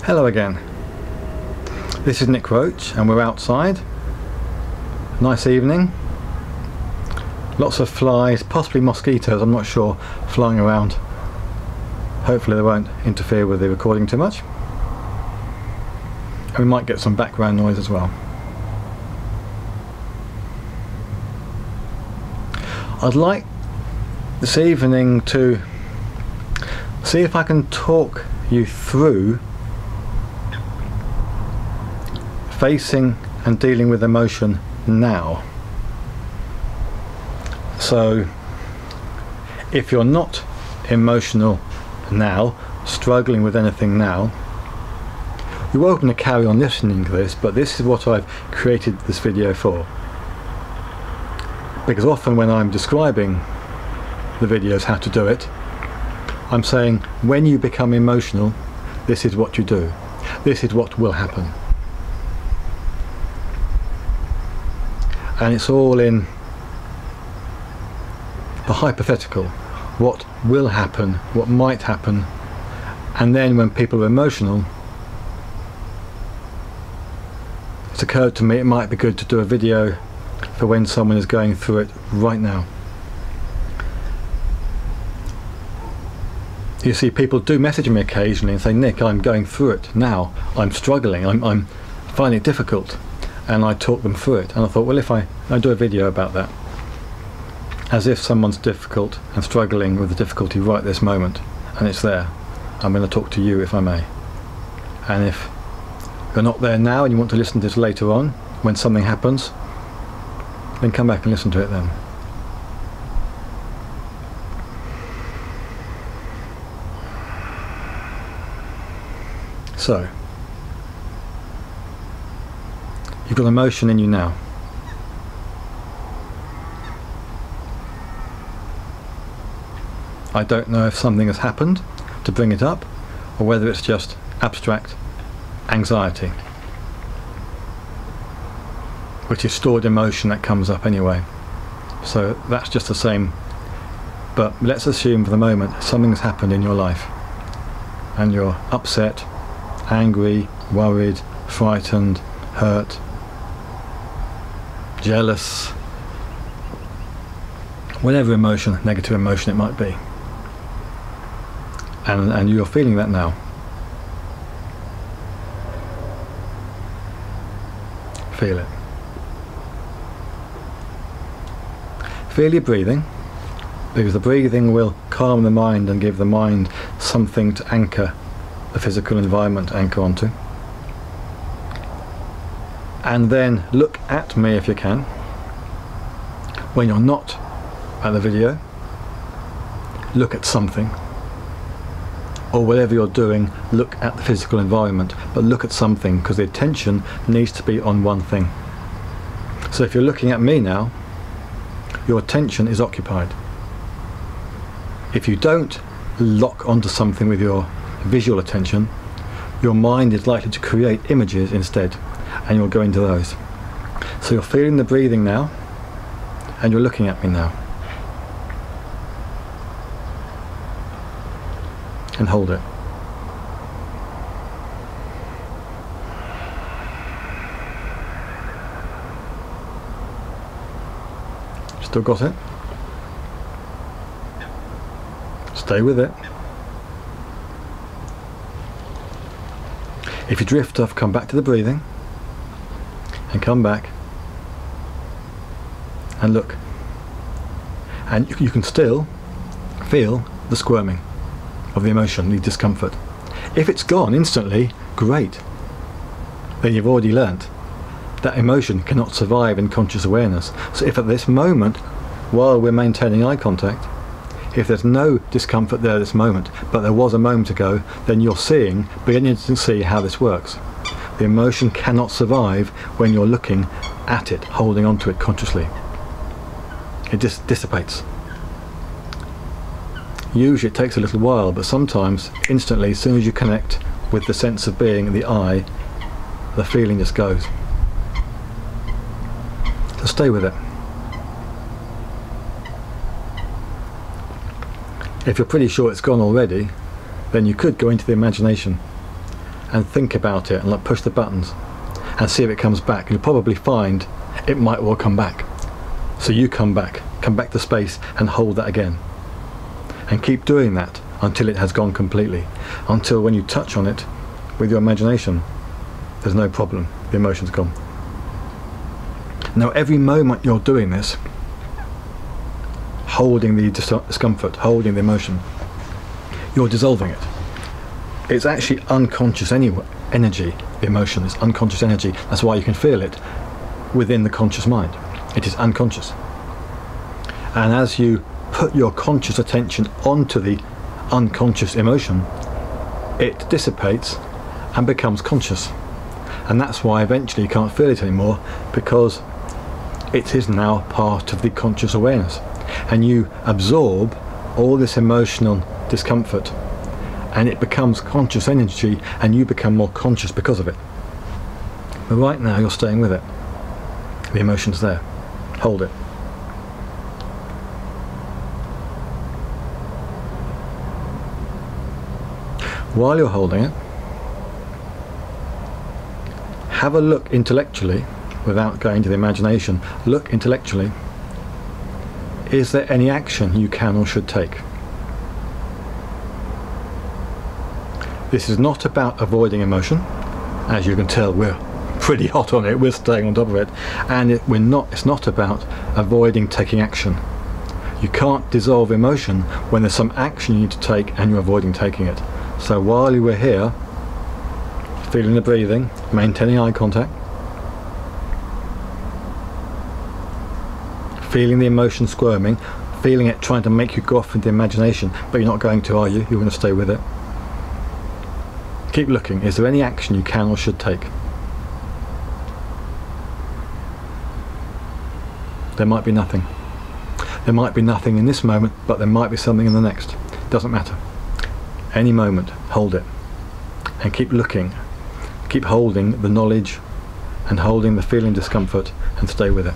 Hello again. This is Nick Roach and we're outside. Nice evening. Lots of flies, possibly mosquitoes, I'm not sure, flying around. Hopefully they won't interfere with the recording too much. And we might get some background noise as well. I'd like this evening to see if I can talk you through facing and dealing with emotion now. So if you're not emotional now, struggling with anything now, you're welcome to carry on listening to this, but this is what I've created this video for. Because often when I'm describing the videos how to do it, I'm saying when you become emotional, this is what you do. This is what will happen. And it's all in the hypothetical, what will happen, what might happen, and then when people are emotional, it's occurred to me it might be good to do a video for when someone is going through it right now. You see, people do message me occasionally and say, Nick, I'm going through it now, I'm struggling, I'm finding it difficult. And I talk them through it, and I thought, well, if I do a video about that, as if someone's difficult and struggling with the difficulty right this moment, and it's there, I'm going to talk to you if I may. And if you're not there now and you want to listen to this later on when something happens, then come back and listen to it then. So you've got emotion in you now. I don't know if something has happened to bring it up, or whether it's just abstract anxiety, which is stored emotion that comes up anyway. So that's just the same. But let's assume for the moment something has happened in your life, and you're upset, angry, worried, frightened, hurt, jealous, whatever emotion, negative emotion it might be, and you're feeling that now. Feel it. Feel your breathing, because the breathing will calm the mind and give the mind something to anchor the physical environment, anchor onto. And then look at me if you can. When you're not at the video, look at something, or whatever you're doing, look at the physical environment, but look at something, because the attention needs to be on one thing. So if you're looking at me now, your attention is occupied. If you don't lock onto something with your visual attention, your mind is likely to create images instead, and you'll go into those. So you're feeling the breathing now, and you're looking at me now. And hold it. Still got it? Stay with it. If you drift off, come back to the breathing, and come back and look, and you can still feel the squirming of the emotion, the discomfort. If it's gone instantly, great, then you've already learnt that emotion cannot survive in conscious awareness. So if at this moment, while we're maintaining eye contact, if there's no discomfort there at this moment, but there was a moment ago, then you're beginning to see how this works. The emotion cannot survive when you're looking at it, holding on to it consciously. It just dissipates. Usually it takes a little while, but sometimes instantly, as soon as you connect with the sense of being, the I, the feeling just goes. So stay with it. If you're pretty sure it's gone already, then you could go into the imagination and think about it and like push the buttons and see if it comes back. You'll probably find it might well come back. So you come back to space and hold that again. And keep doing that until it has gone completely. Until when you touch on it with your imagination, there's no problem, the emotion's gone. Now every moment you're doing this, holding the discomfort, holding the emotion, you're dissolving it. It's actually unconscious energy. The emotion is unconscious energy. That's why you can feel it within the conscious mind. It is unconscious. And as you put your conscious attention onto the unconscious emotion, it dissipates and becomes conscious. And that's why eventually you can't feel it anymore, because it is now part of the conscious awareness. And you absorb all this emotional discomfort, and it becomes conscious energy, and you become more conscious because of it. But right now you're staying with it. The emotion's there. Hold it. While you're holding it, have a look intellectually, without going to the imagination. Look intellectually. Is there any action you can or should take? This is not about avoiding emotion. As you can tell, we're pretty hot on it, we're staying on top of it. And it's not about avoiding taking action. You can't dissolve emotion when there's some action you need to take and you're avoiding taking it. So while you were here, feeling the breathing, maintaining eye contact, feeling the emotion squirming, feeling it trying to make you go off into imagination, but you're not going to, are you? You're going to stay with it. Keep looking. Is there any action you can or should take? There might be nothing. There might be nothing in this moment, but there might be something in the next. Doesn't matter. Any moment, hold it. And keep looking. Keep holding the knowledge and holding the feeling discomfort, and stay with it.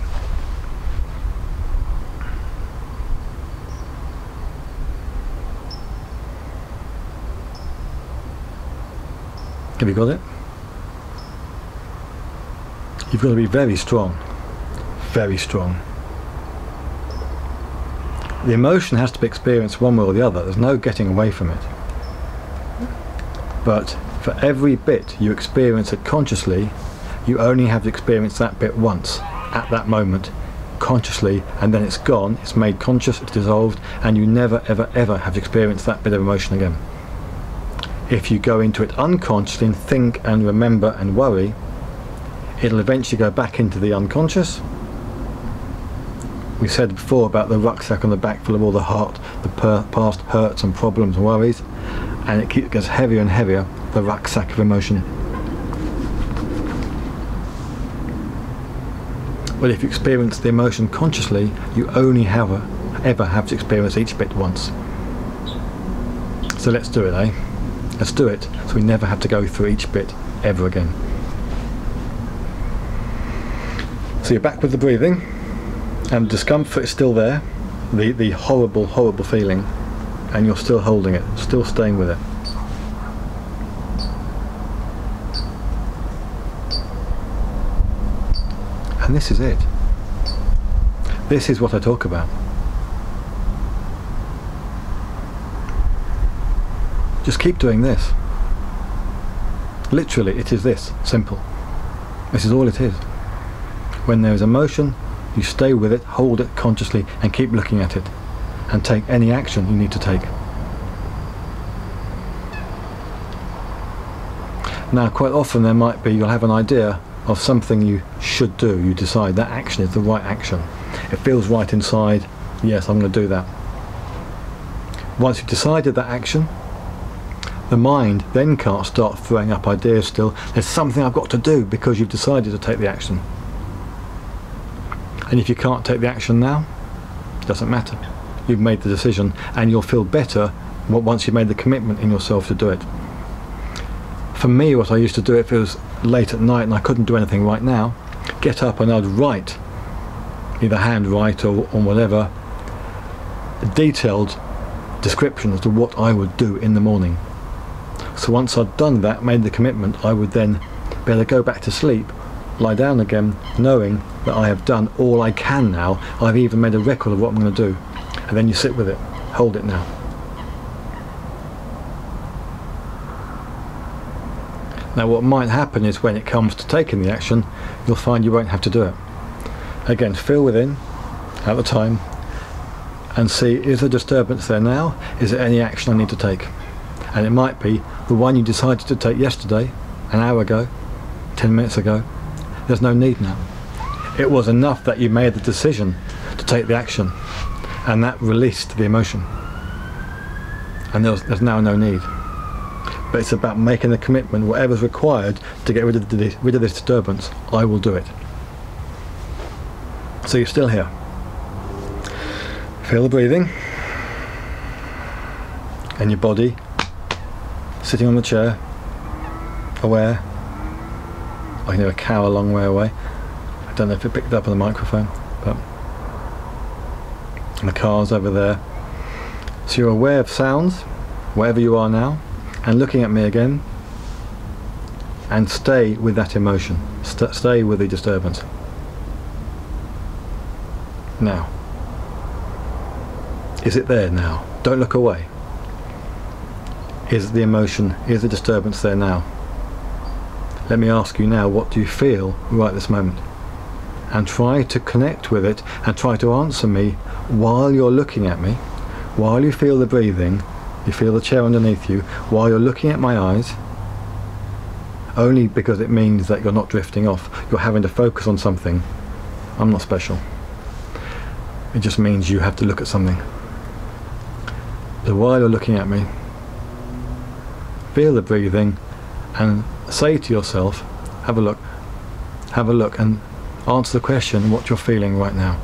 Have you got it? You've got to be very strong. Very strong. The emotion has to be experienced one way or the other. There's no getting away from it. But for every bit you experience it consciously, you only have to experience that bit once, at that moment, consciously, and then it's gone, it's made conscious, it's dissolved, and you never ever ever have to experience that bit of emotion again. If you go into it unconsciously and think and remember and worry, it'll eventually go back into the unconscious. We said before about the rucksack on the back full of all the past hurts and problems and worries, and it gets heavier and heavier, the rucksack of emotion. But if you experience the emotion consciously, you only ever have to experience each bit once. So let's do it, eh? Let's do it, so we never have to go through each bit ever again. So you're back with the breathing, and discomfort is still there, the horrible, horrible feeling, and you're still holding it, still staying with it. And this is it. This is what I talk about. Just keep doing this. Literally, it is this, simple. This is all it is. When there is emotion, you stay with it, hold it consciously, and keep looking at it, and take any action you need to take. Now, quite often there might be, you'll have an idea of something you should do. You decide that action is the right action. It feels right inside, yes, I'm going to do that. Once you've decided that action, the mind then can't start throwing up ideas still. There's something I've got to do, because you've decided to take the action. And if you can't take the action now, it doesn't matter. You've made the decision, and you'll feel better once you've made the commitment in yourself to do it. For me, what I used to do, if it was late at night and I couldn't do anything right now, get up and I'd write, either handwrite or whatever, a detailed description as to what I would do in the morning. So once I'd done that, made the commitment, I would then be able to go back to sleep, lie down again, knowing that I have done all I can now. I've even made a record of what I'm going to do. And then you sit with it, hold it now. Now what might happen is when it comes to taking the action, you'll find you won't have to do it. Again, feel within at the time and see, is there disturbance there now? Is there any action I need to take? And it might be the one you decided to take yesterday, an hour ago, 10 minutes ago. There's no need now. It was enough that you made the decision to take the action, and that released the emotion. And there's now no need. But it's about making the commitment, whatever's required to get rid of this disturbance, I will do it. So you're still here. Feel the breathing and your body sitting on the chair, aware. I can hear a cow a long way away. I don't know if it picked up on the microphone, but and the car's over there. So you're aware of sounds, wherever you are now, and looking at me again, and stay with that emotion, stay with the disturbance. Now, is it there now? Don't look away. Is the emotion, is the disturbance there now? Let me ask you now, what do you feel right this moment? And try to connect with it and try to answer me while you're looking at me, while you feel the breathing. You feel the chair underneath you while you're looking at my eyes, only because it means that you're not drifting off. You're having to focus on something. I'm not special. It just means you have to look at something. So while you're looking at me, feel the breathing and say to yourself, have a look and answer the question, what you're feeling right now.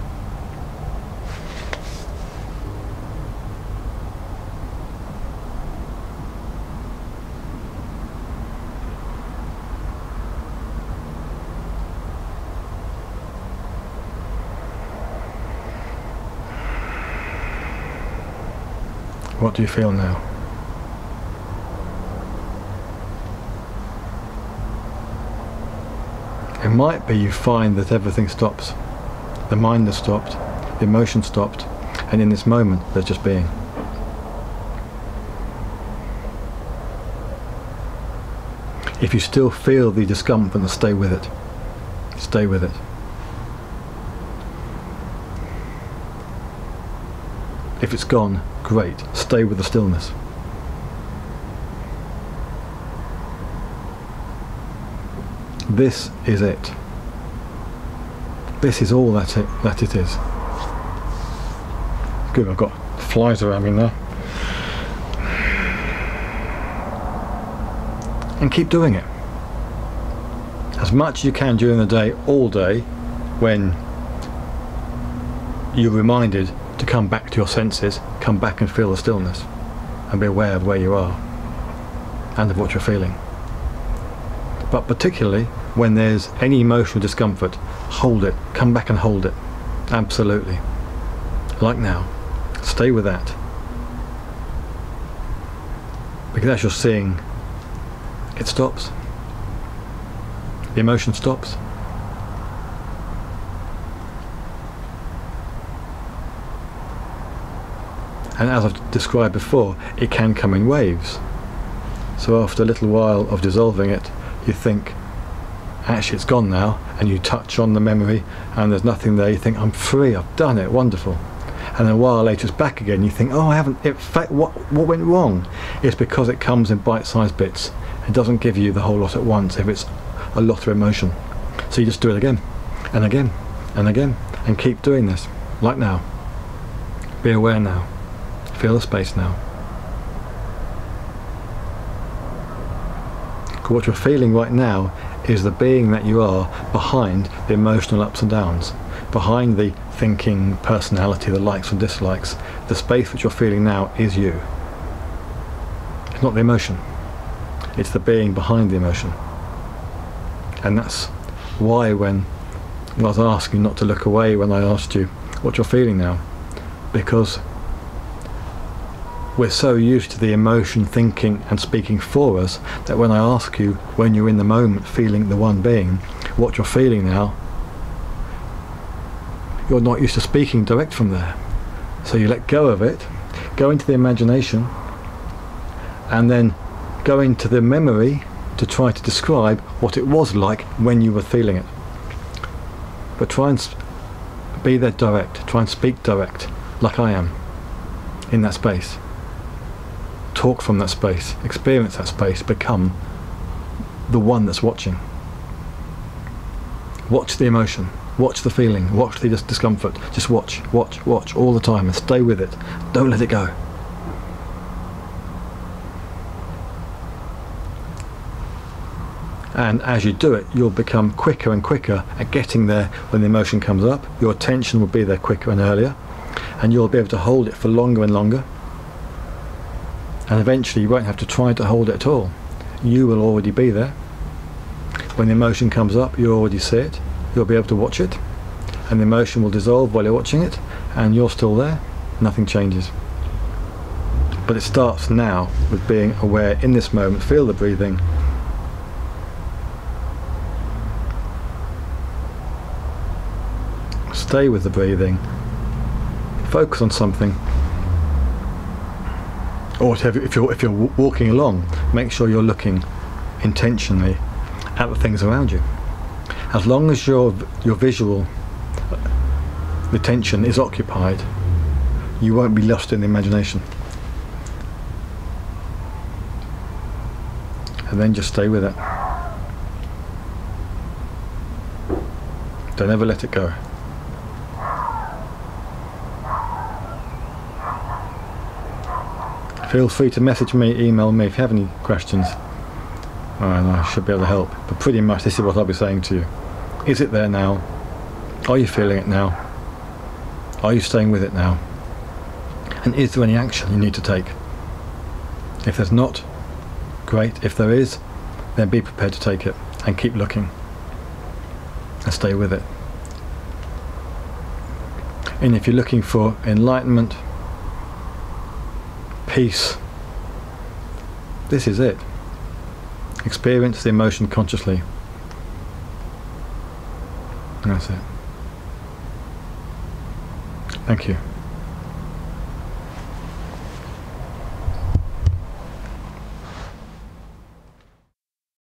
What do you feel now? It might be you find that everything stops. The mind has stopped, the emotion stopped, and in this moment there's just being. If you still feel the discomfort, then stay with it. Stay with it. If it's gone, great. Stay with the stillness. This is it. This is all that it is. Good, I've got flies around me now. And keep doing it. As much as you can during the day, all day, when you're reminded to come back to your senses, come back and feel the stillness and be aware of where you are and of what you're feeling. But particularly when there's any emotional discomfort, hold it, come back and hold it. Absolutely. Like now. Stay with that. Because as you're seeing, it stops. The emotion stops. And as I've described before, it can come in waves. So after a little while of dissolving it, you think, actually it's gone now, and you touch on the memory and there's nothing there. You think, I'm free, I've done it, wonderful. And then a while later it's back again. You think, oh, I haven't, what went wrong? It's because it comes in bite-sized bits. It doesn't give you the whole lot at once if it's a lot of emotion. So you just do it again and again and again and keep doing this, like now. Be aware now. Feel the space now. What you're feeling right now is the being that you are behind the emotional ups and downs, behind the thinking personality, the likes and dislikes. The space which you're feeling now is you. It's not the emotion. It's the being behind the emotion. And that's why when I was asking not to look away when I asked you what you're feeling now, because we're so used to the emotion thinking and speaking for us that when I ask you, when you're in the moment feeling the one being, what you're feeling now, you're not used to speaking direct from there. So you let go of it, go into the imagination, and then go into the memory to try to describe what it was like when you were feeling it. But try and be there direct, try and speak direct, like I am, in that space. Talk from that space, experience that space, become the one that's watching. Watch the emotion, watch the feeling, watch the discomfort. Just watch, watch, watch all the time and stay with it. Don't let it go. And as you do it, you'll become quicker and quicker at getting there when the emotion comes up. Your attention will be there quicker and earlier, and you'll be able to hold it for longer and longer. And eventually you won't have to try to hold it at all. You will already be there. When the emotion comes up, you already see it. You'll be able to watch it, and the emotion will dissolve while you're watching it, and you're still there. Nothing changes. But it starts now with being aware in this moment. Feel the breathing. Stay with the breathing. Focus on something. Or if you're walking along, make sure you're looking intentionally at the things around you. As long as your visual attention is occupied, you won't be lost in the imagination. And then just stay with it. Don't ever let it go. Feel free to message me, email me if you have any questions. And I should be able to help. But pretty much this is what I'll be saying to you. Is it there now? Are you feeling it now? Are you staying with it now? And is there any action you need to take? If there's not, great. If there is, then be prepared to take it and keep looking and stay with it. And if you're looking for enlightenment, peace, this is it. Experience the emotion consciously. And that's it. Thank you.